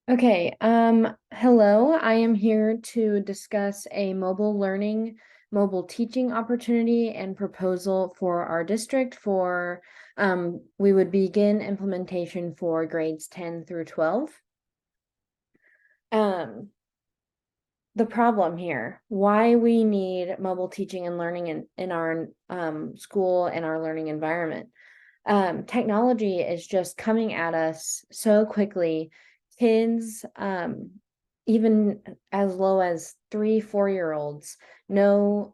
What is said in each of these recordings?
Okay, hello. I am here to discuss a mobile teaching opportunity and proposal for our district for, we would begin implementation for grades 10 through 12. Um, the problem here, why we need mobile teaching and learning in our school and our learning environment. Technology is just coming at us so quickly. Kids, even as low as 3, 4-year-olds, know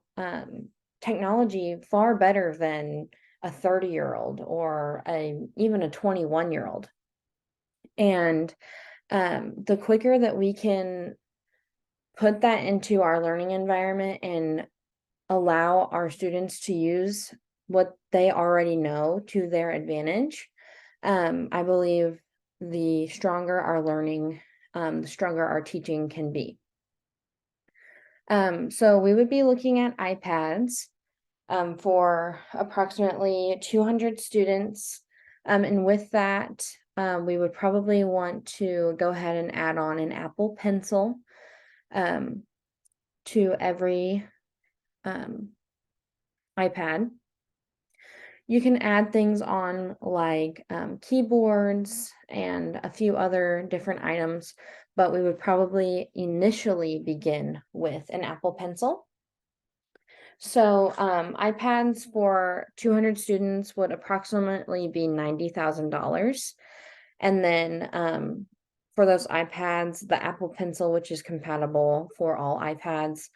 technology far better than a 30-year-old or even a 21-year-old. And the quicker that we can put that into our learning environment and allow our students to use what they already know to their advantage, I believe the stronger our learning, the stronger our teaching can be. So we would be looking at iPads for approximately 200 students. And with that, we would probably want to go ahead and add on an Apple Pencil um, to every um, iPad. You can add things on like keyboards and a few other different items, but we would probably initially begin with an Apple Pencil. So iPads for 200 students would approximately be $90,000. And then for those iPads, the Apple Pencil, which is compatible for all iPads,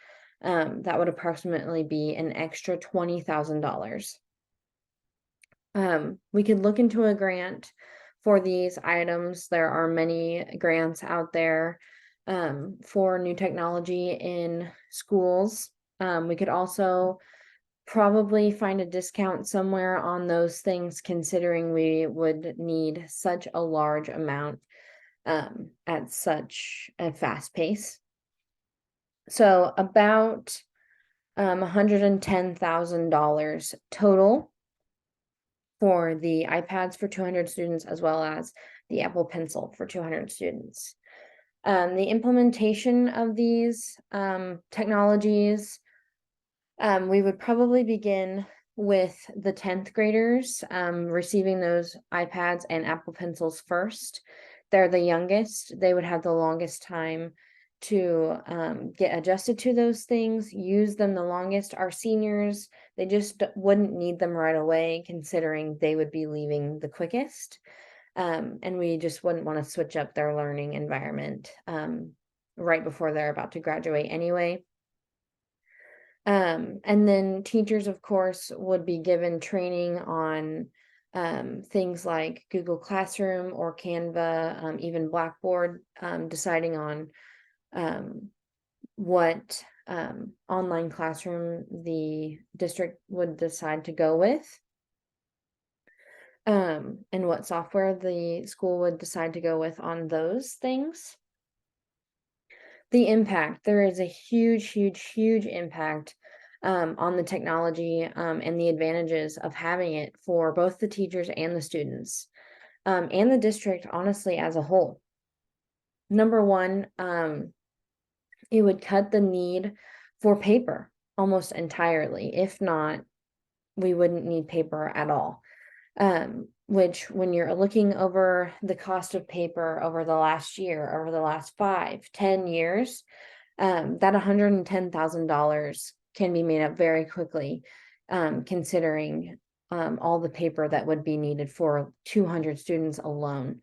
that would approximately be an extra $20,000. We could look into a grant for these items. There are many grants out there for new technology in schools. We could also probably find a discount somewhere on those things, considering we would need such a large amount at such a fast pace. So about $110,000 total for the iPads for 200 students, as well as the Apple Pencil for 200 students. The implementation of these technologies, we would probably begin with the 10th graders receiving those iPads and Apple Pencils first. They're the youngest. They would have the longest time to get adjusted to those things, use them the longest. Our seniors, they just wouldn't need them right away, considering they would be leaving the quickest. And we just wouldn't want to switch up their learning environment right before they're about to graduate anyway. And then teachers, of course, would be given training on things like Google Classroom or Canva, even Blackboard, deciding on what online classroom the district would decide to go with, and what software the school would decide to go with on those things. The impact, there is a huge impact on the technology and the advantages of having it for both the teachers and the students and the district, honestly, as a whole. Number one, it would cut the need for paper almost entirely. If not, we wouldn't need paper at all. Which, when you're looking over the cost of paper over the last year, over the last 5, 10 years, that $110,000 can be made up very quickly, considering all the paper that would be needed for 200 students alone.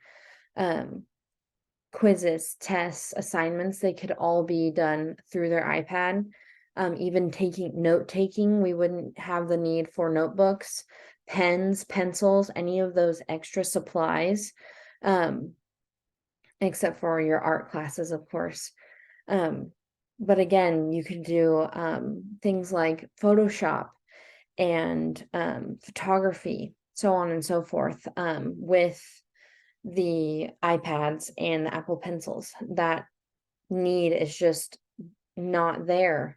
Quizzes, tests, assignments, they could all be done through their iPad. Even note taking, we wouldn't have the need for notebooks, pens, pencils, any of those extra supplies, except for your art classes, of course. But again, you could do things like Photoshop and photography, so on and so forth, with the iPads and the Apple Pencils. That need is just not there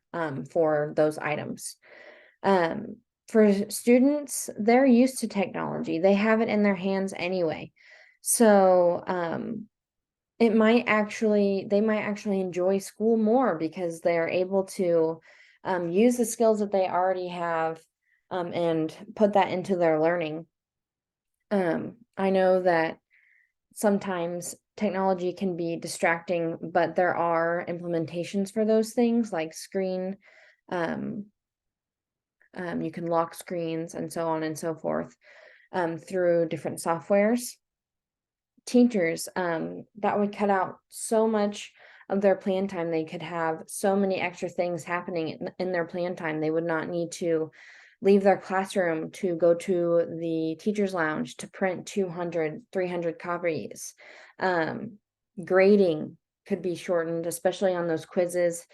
for those items. For students, they're used to technology. They have it in their hands anyway. So they might actually enjoy school more because they're able to use the skills that they already have and put that into their learning. I know that sometimes technology can be distracting, but there are implementations for those things like screen. Um, you can lock screens and so on and so forth through different softwares. Teachers, that would cut out so much of their plan time. They could have so many extra things happening in their plan time. They would not need to leave their classroom to go to the teacher's lounge to print 200, 300 copies. Grading could be shortened, especially on those quizzes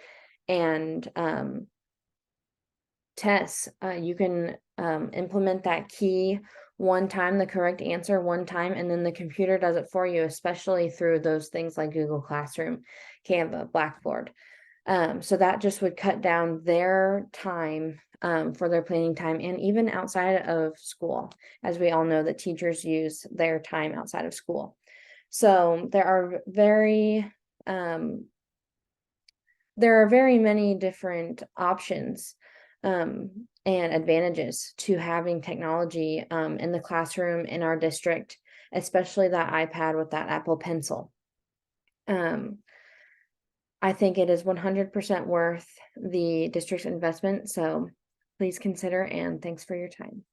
and tests. You can implement that key one time, the correct answer one time, and then the computer does it for you, especially through those things like Google Classroom, Canva, Blackboard. So that just would cut down their time for their planning time, and even outside of school, as we all know that teachers use their time outside of school. So there are very many different options and advantages to having technology in the classroom in our district, especially that iPad with that Apple Pencil. I think it is 100% worth the district's investment, so please consider, and thanks for your time.